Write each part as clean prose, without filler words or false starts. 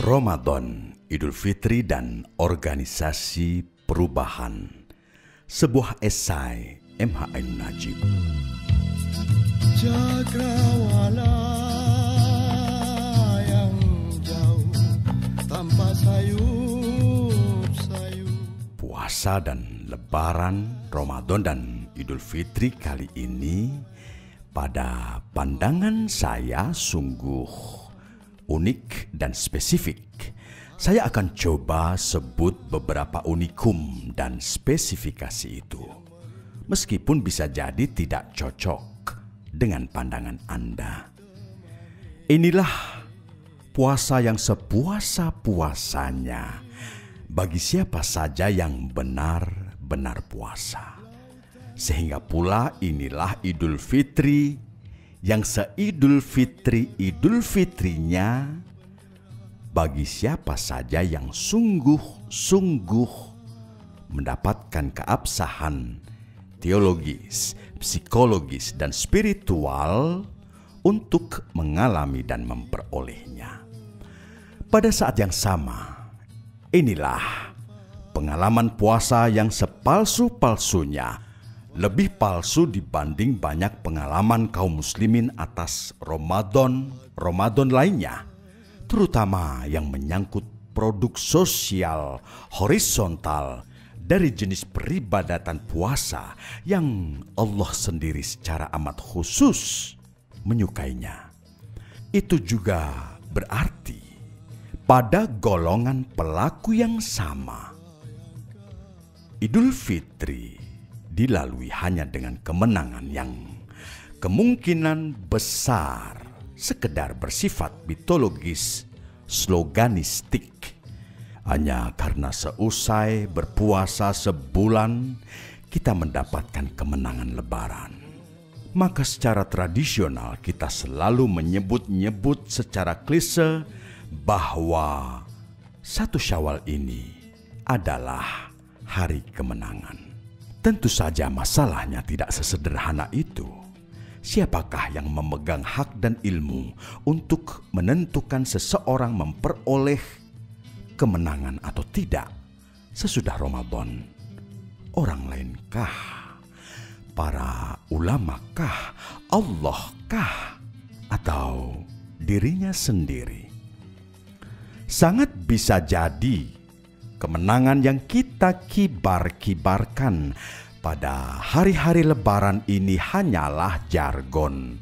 Ramadan, Idul Fitri dan Organisasi Perubahan. Sebuah esai M.H. Ainun Najib. Cakrawala yang jauh tanpa sayup-sayup. Puasa dan Lebaran, Ramadan dan Idul Fitri kali ini pada pandangan saya sungguh unik dan spesifik. Saya akan coba sebut beberapa unikum dan spesifikasi itu. Meskipun bisa jadi tidak cocok dengan pandangan Anda. Inilah puasa yang sepuasa-puasanya bagi siapa saja yang benar-benar puasa. Sehingga pula inilah Idul Fitri yang seidul fitri-idul fitrinya bagi siapa saja yang sungguh-sungguh mendapatkan keabsahan teologis, psikologis, dan spiritual untuk mengalami dan memperolehnya. Pada saat yang sama, inilah pengalaman puasa yang sepalsu-palsunya, lebih palsu dibanding banyak pengalaman kaum muslimin atas Ramadan lainnya, terutama yang menyangkut produk sosial horizontal dari jenis peribadatan puasa yang Allah sendiri secara amat khusus menyukainya. Itu juga berarti pada golongan pelaku yang sama, Idul Fitri dilalui hanya dengan kemenangan yang kemungkinan besar sekedar bersifat mitologis, sloganistik. Hanya karena seusai berpuasa sebulan kita mendapatkan kemenangan Lebaran. Maka secara tradisional kita selalu menyebut-nyebut secara klise bahwa 1 Syawal ini adalah hari kemenangan. Tentu saja masalahnya tidak sesederhana itu. Siapakah yang memegang hak dan ilmu untuk menentukan seseorang memperoleh kemenangan atau tidak sesudah Ramadan? Orang lainkah? Para ulamakah? Allahkah? Atau dirinya sendiri? Sangat bisa jadi kemenangan yang kita kibar-kibarkan pada hari-hari Lebaran ini hanyalah jargon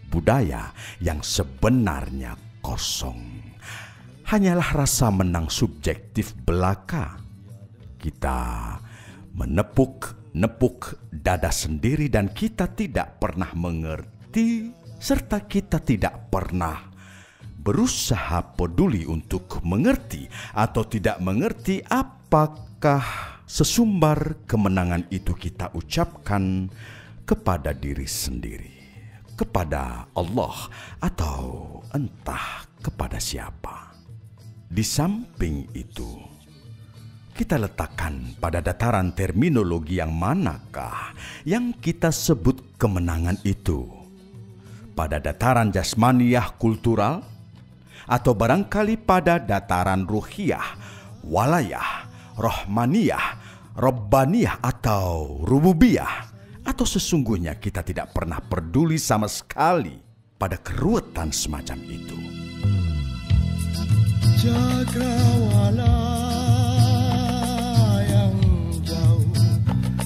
budaya yang sebenarnya kosong. Hanyalah rasa menang subjektif belaka. Kita menepuk-nepuk dada sendiri dan kita tidak pernah mengerti serta kita tidak pernah berusaha peduli untuk mengerti atau tidak mengerti apakah sesumbar kemenangan itu kita ucapkan kepada diri sendiri, kepada Allah, atau entah kepada siapa. Di samping itu, kita letakkan pada dataran terminologi yang manakah yang kita sebut kemenangan itu? Pada dataran jasmaniyah kultural, atau barangkali pada dataran ruhiyah, walayah, rohmaniyah, robbaniyah, atau rububiyah, atau sesungguhnya kita tidak pernah peduli sama sekali pada keruwetan semacam itu. Cakrawala yang jauh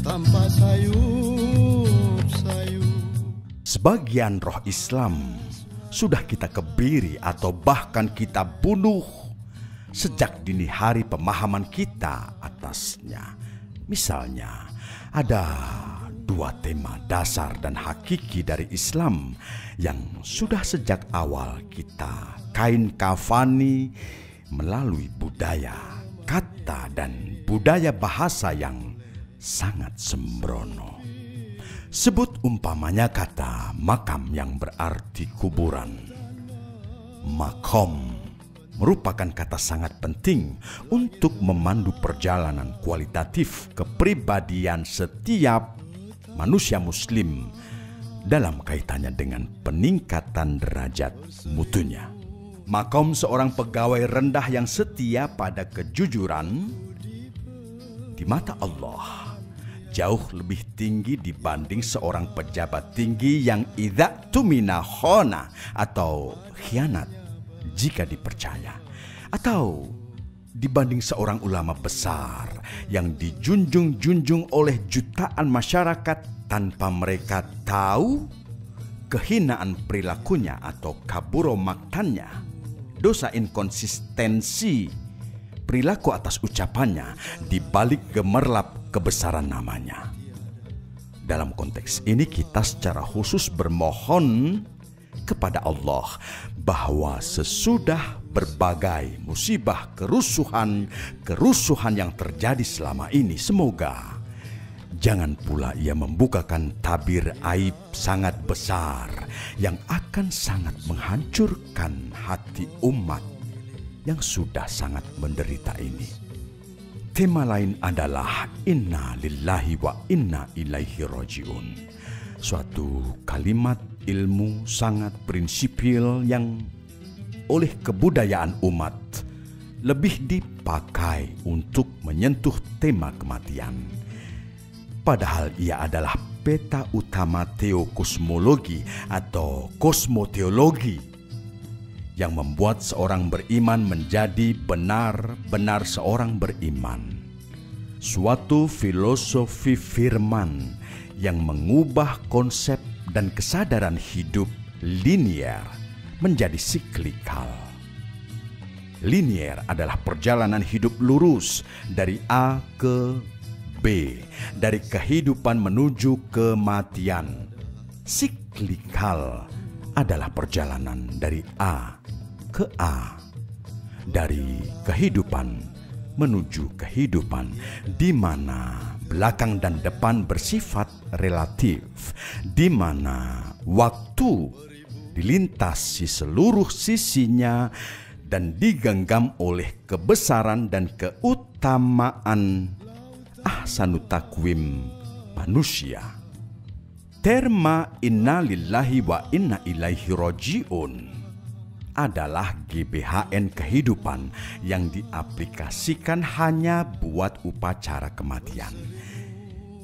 tanpa sayup-sayup. Sebagian roh Islam sudah kita kebiri atau bahkan kita bunuh sejak dini hari pemahaman kita atasnya. Misalnya, ada 2 tema dasar dan hakiki dari Islam yang sudah sejak awal kita kain kafani melalui budaya, kata, dan budaya bahasa yang sangat sembrono. Sebut umpamanya kata makam yang berarti kuburan. Makom merupakan kata sangat penting untuk memandu perjalanan kualitatif kepribadian setiap manusia muslim dalam kaitannya dengan peningkatan derajat mutunya. Makom seorang pegawai rendah yang setia pada kejujuran di mata Allah jauh lebih tinggi dibanding seorang pejabat tinggi yang idza tumina khana atau khianat jika dipercaya, atau dibanding seorang ulama besar yang dijunjung-junjung oleh jutaan masyarakat tanpa mereka tahu kehinaan perilakunya atau kaburo maktannya, dosa inkonsistensi perilaku atas ucapannya di balik gemerlap kebesaran namanya. Dalam konteks ini kita secara khusus bermohon kepada Allah bahwa sesudah berbagai musibah kerusuhan yang terjadi selama ini, semoga jangan pula ia membukakan tabir aib sangat besar yang akan sangat menghancurkan hati umat yang sudah sangat menderita ini. Tema lain adalah Inna lillahi wa inna ilaihi rajiun. Suatu kalimat ilmu sangat prinsipil yang oleh kebudayaan umat lebih dipakai untuk menyentuh tema kematian. Padahal ia adalah peta utama teokosmologi atau kosmoteologi yang membuat seorang beriman menjadi benar-benar seorang beriman. Suatu filosofi firman yang mengubah konsep dan kesadaran hidup linier menjadi siklikal. Linier adalah perjalanan hidup lurus dari A ke B, dari kehidupan menuju kematian. Siklikal adalah perjalanan dari A ke A, dari kehidupan menuju kehidupan, di mana belakang dan depan bersifat relatif, di mana waktu dilintasi seluruh sisinya dan digenggam oleh kebesaran dan keutamaan ahsanut takwim manusia. Terma inna lillahi wa inna ilaihi rajiun adalah GBHN kehidupan yang diaplikasikan hanya buat upacara kematian.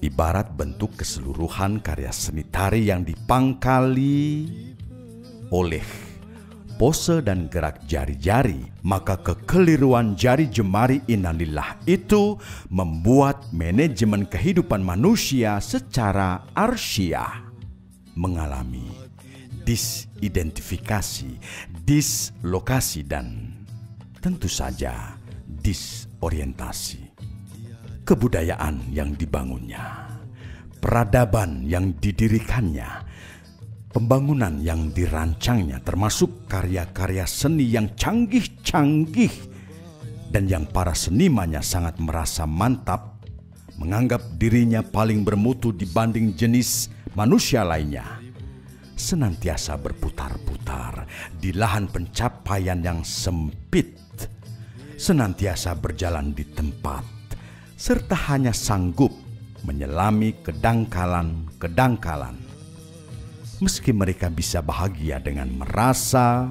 Ibarat bentuk keseluruhan karya seni tari yang dipangkali oleh pose dan gerak jari-jari, maka kekeliruan jari jemari innalillah itu membuat manajemen kehidupan manusia secara arsyah mengalami disidentifikasi, dislokasi, dan tentu saja disorientasi. Kebudayaan yang dibangunnya, peradaban yang didirikannya, pembangunan yang dirancangnya, termasuk karya-karya seni yang canggih-canggih dan yang para senimannya sangat merasa mantap, menganggap dirinya paling bermutu dibanding jenis manusia lainnya, senantiasa berputar-putar di lahan pencapaian yang sempit, senantiasa berjalan di tempat, serta hanya sanggup menyelami kedangkalan-kedangkalan. Meski mereka bisa bahagia dengan merasa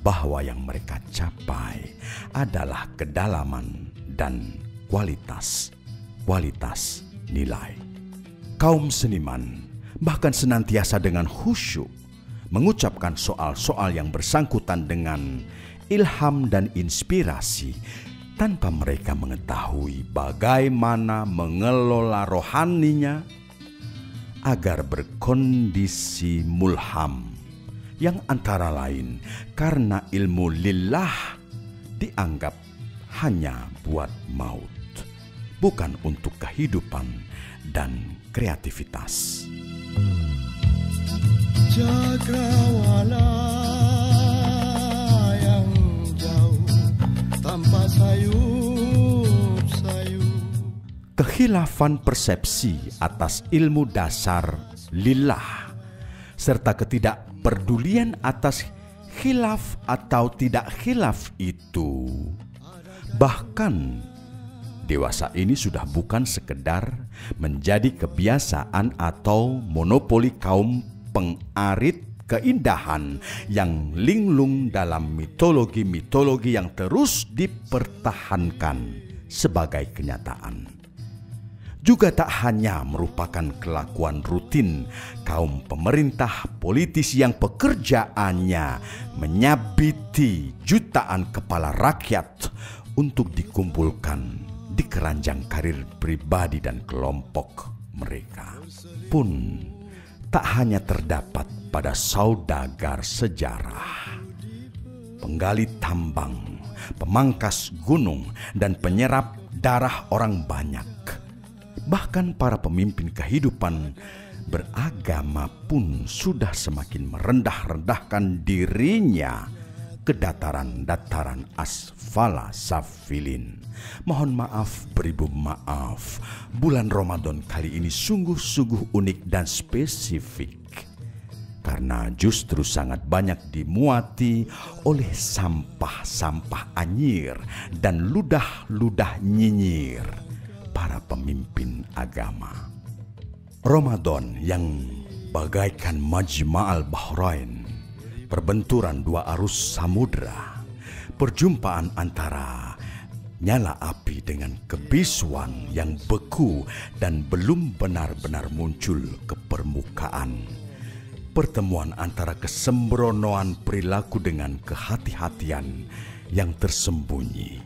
bahwa yang mereka capai adalah kedalaman dan kualitas nilai. Kaum seniman bahkan senantiasa dengan khusyuk mengucapkan soal-soal yang bersangkutan dengan ilham dan inspirasi tanpa mereka mengetahui bagaimana mengelola rohaninya agar berkondisi mulham, yang antara lain karena ilmu lillah dianggap hanya buat maut, bukan untuk kehidupan dan kreativitas. Cakrawala yang jauh tanpa sayup-sayup. Kekhilafan persepsi atas ilmu dasar lillah serta ketidakpedulian atas khilaf atau tidak khilaf itu, bahkan dewasa ini sudah bukan sekedar menjadi kebiasaan atau monopoli kaum pengarit keindahan yang linglung dalam mitologi-mitologi yang terus dipertahankan sebagai kenyataan. Juga tak hanya merupakan kelakuan rutin kaum pemerintah politis yang pekerjaannya menyabiti jutaan kepala rakyat untuk dikumpulkan di keranjang karir pribadi dan kelompok mereka. Pun tak hanya terdapat pada saudagar sejarah, penggali tambang, pemangkas gunung, dan penyerap darah orang banyak. Bahkan para pemimpin kehidupan beragama pun sudah semakin merendah-rendahkan dirinya ke dataran-dataran asfala safilin. Mohon maaf beribu maaf, bulan Ramadan kali ini sungguh-sungguh unik dan spesifik. Karena justru sangat banyak dimuati oleh sampah-sampah anyir dan ludah-ludah nyinyir para pemimpin agama. Ramadan yang bagaikan Majma'al Bahrain, perbenturan dua arus samudra, perjumpaan antara nyala api dengan kebisuan yang beku dan belum benar-benar muncul ke permukaan, pertemuan antara kesembronoan perilaku dengan kehati-hatian yang tersembunyi,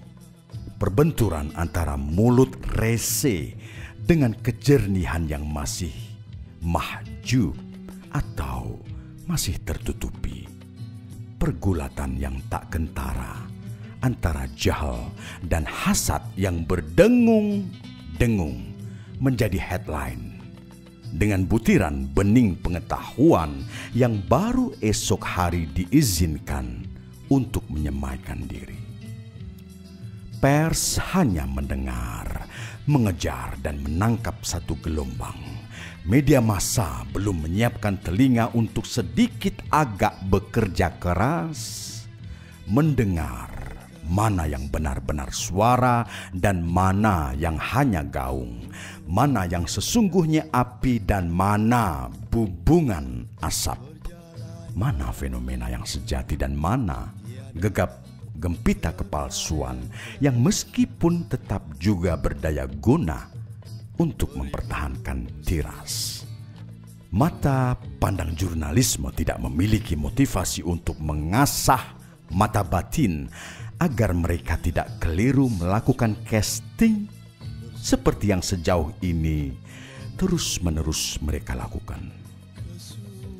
perbenturan antara mulut rese dengan kejernihan yang masih mahjub atau masih tertutupi, pergulatan yang tak kentara antara jahal dan hasad yang berdengung-dengung menjadi headline, dengan butiran bening pengetahuan yang baru esok hari diizinkan untuk menyemaikan diri. Pers hanya mendengar, mengejar, dan menangkap satu gelombang. Media massa belum menyiapkan telinga untuk sedikit agak bekerja keras, mendengar mana yang benar-benar suara dan mana yang hanya gaung, mana yang sesungguhnya api dan mana bubungan asap, mana fenomena yang sejati dan mana gegap gempita kepalsuan yang meskipun tetap juga berdaya guna untuk mempertahankan tiras. Mata pandang jurnalisme tidak memiliki motivasi untuk mengasah mata batin agar mereka tidak keliru melakukan casting seperti yang sejauh ini terus-menerus mereka lakukan.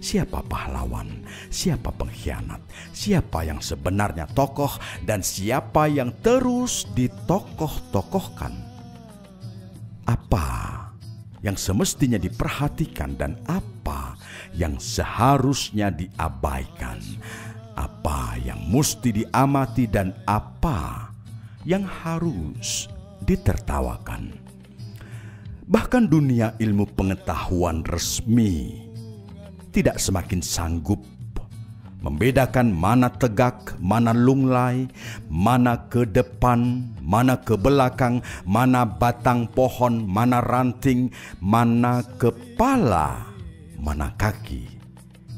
Siapa pahlawan, siapa pengkhianat, siapa yang sebenarnya tokoh, dan siapa yang terus ditokoh-tokohkan. Apa yang semestinya diperhatikan dan apa yang seharusnya diabaikan. Apa yang mesti diamati dan apa yang harus ditertawakan. Bahkan dunia ilmu pengetahuan resmi tidak semakin sanggup membedakan mana tegak, mana lunglai, mana ke depan, mana ke belakang, mana batang pohon, mana ranting, mana kepala, mana kaki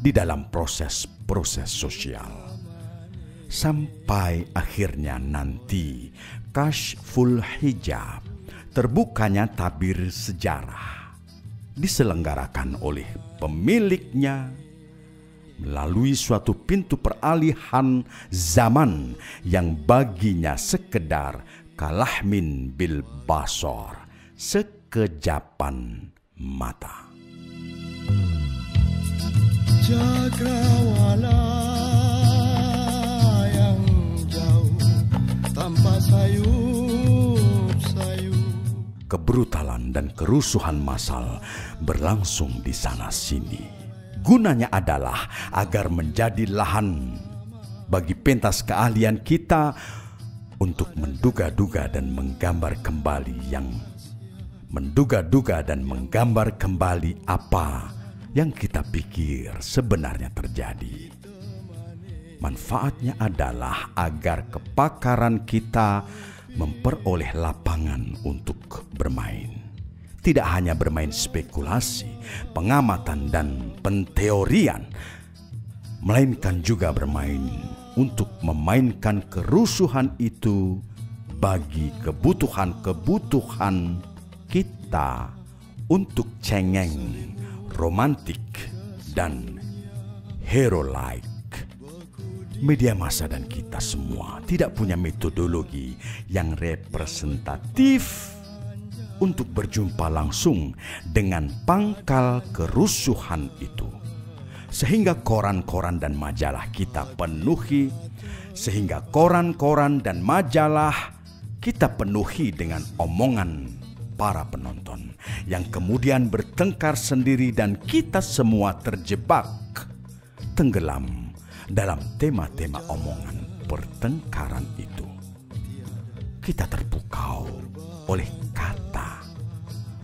di dalam proses-proses sosial. Sampai akhirnya nanti Kashful Hijab, terbukanya tabir sejarah, diselenggarakan oleh pemiliknya melalui suatu pintu peralihan zaman yang baginya sekedar kalahmin bil basor, sekejapan mata. Cakrawala yang jauh tanpa sayup-sayup. Kebrutalan dan kerusuhan massal berlangsung di sana-sini. Gunanya adalah agar menjadi lahan bagi pentas keahlian kita untuk menduga-duga dan menggambar kembali apa yang kita pikir sebenarnya terjadi. Manfaatnya adalah agar kepakaran kita memperoleh lapangan untuk bermain. Tidak hanya bermain spekulasi, pengamatan, dan penteorian, melainkan juga bermain untuk memainkan kerusuhan itu bagi kebutuhan-kebutuhan kita untuk cengeng, romantik, dan hero-like. Media massa dan kita semua tidak punya metodologi yang representatif untuk berjumpa langsung dengan pangkal kerusuhan itu. Sehingga koran-koran dan majalah kita penuhi dengan omongan para penonton yang kemudian bertengkar sendiri dan kita semua terjebak, tenggelam dalam tema-tema omongan pertengkaran itu. Kita terpukau oleh kata,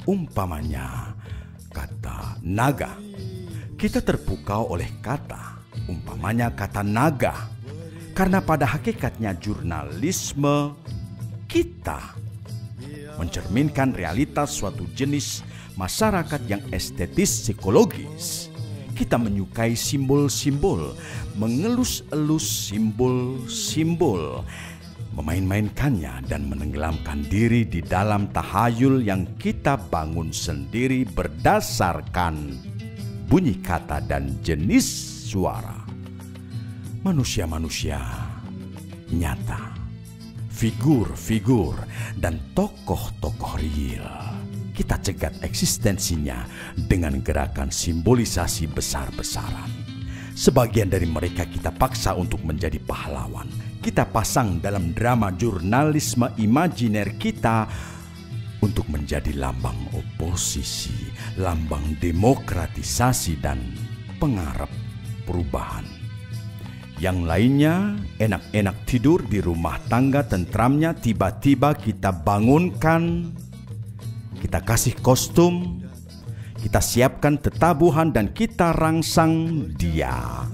umpamanya kata naga. Kita terpukau oleh kata, umpamanya kata naga, karena pada hakikatnya jurnalisme kita mencerminkan realitas suatu jenis masyarakat yang estetis psikologis. Kita menyukai simbol-simbol, mengelus-elus simbol-simbol, memain-mainkannya dan menenggelamkan diri di dalam tahayul yang kita bangun sendiri berdasarkan bunyi kata dan jenis suara. Manusia-manusia nyata, figur-figur, dan tokoh-tokoh real. Kita cegat eksistensinya dengan gerakan simbolisasi besar-besaran. Sebagian dari mereka kita paksa untuk menjadi pahlawan. Kita pasang dalam drama jurnalisme imajiner kita untuk menjadi lambang oposisi, lambang demokratisasi dan pengarap perubahan. Yang lainnya enak-enak tidur di rumah tangga tentramnya, tiba-tiba kita bangunkan, kita kasih kostum, kita siapkan tetabuhan dan kita rangsang dia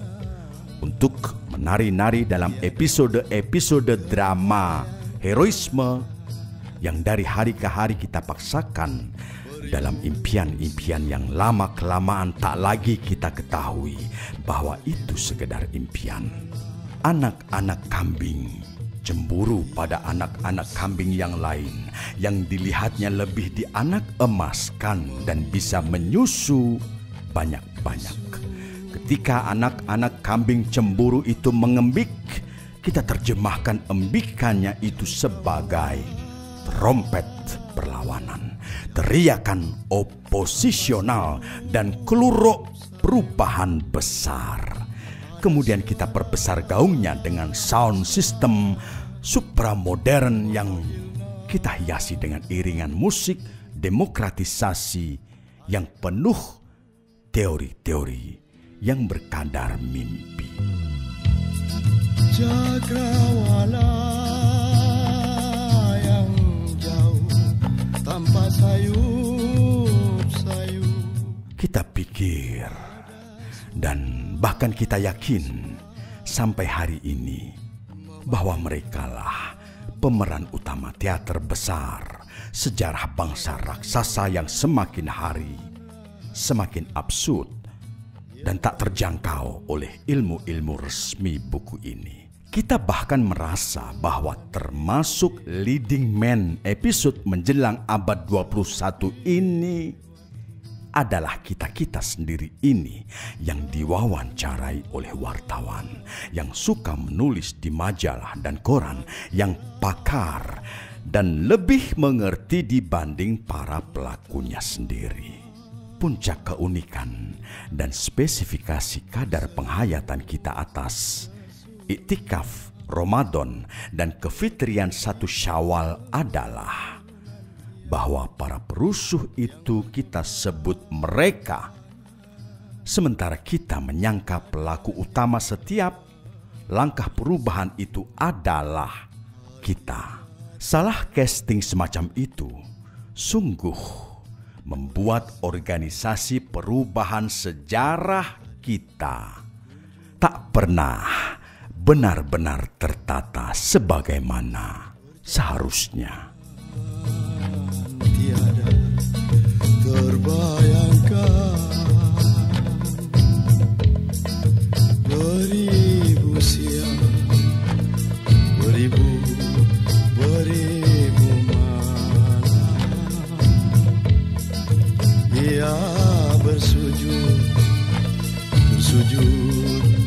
untuk menari-nari dalam episode-episode drama heroisme yang dari hari ke hari kita paksakan dalam impian-impian yang lama-kelamaan tak lagi kita ketahui bahwa itu sekedar impian. Anak-anak kambing cemburu pada anak-anak kambing yang lain yang dilihatnya lebih dianak emaskan dan bisa menyusu banyak-banyak. Ketika anak-anak kambing cemburu itu mengembik, kita terjemahkan embikannya itu sebagai trompet perlawanan, teriakan oposisional, dan keluruk perubahan besar. Kemudian kita perbesar gaungnya dengan sound system supramodern yang kita hiasi dengan iringan musik demokratisasi yang penuh teori-teori yang berkadar mimpi. Cakrawala yang jauh tanpa sayup-sayup. Kita pikir dan bahkan kita yakin sampai hari ini bahwa merekalah pemeran utama teater besar sejarah bangsa raksasa yang semakin hari semakin absurd dan tak terjangkau oleh ilmu-ilmu resmi buku ini. Kita bahkan merasa bahwa termasuk leading man episode menjelang abad 21 ini adalah kita-kita sendiri ini yang diwawancarai oleh wartawan yang suka menulis di majalah dan koran yang pakar dan lebih mengerti dibanding para pelakunya sendiri. Puncak keunikan dan spesifikasi kadar penghayatan kita atas iktikaf Ramadan dan kefitrian 1 Syawal adalah bahwa para perusuh itu kita sebut mereka, sementara kita menyangka pelaku utama setiap langkah perubahan itu adalah kita. Salah casting semacam itu sungguh membuat organisasi perubahan sejarah kita tak pernah benar-benar tertata sebagaimana seharusnya. Tiada terbayangkan sujud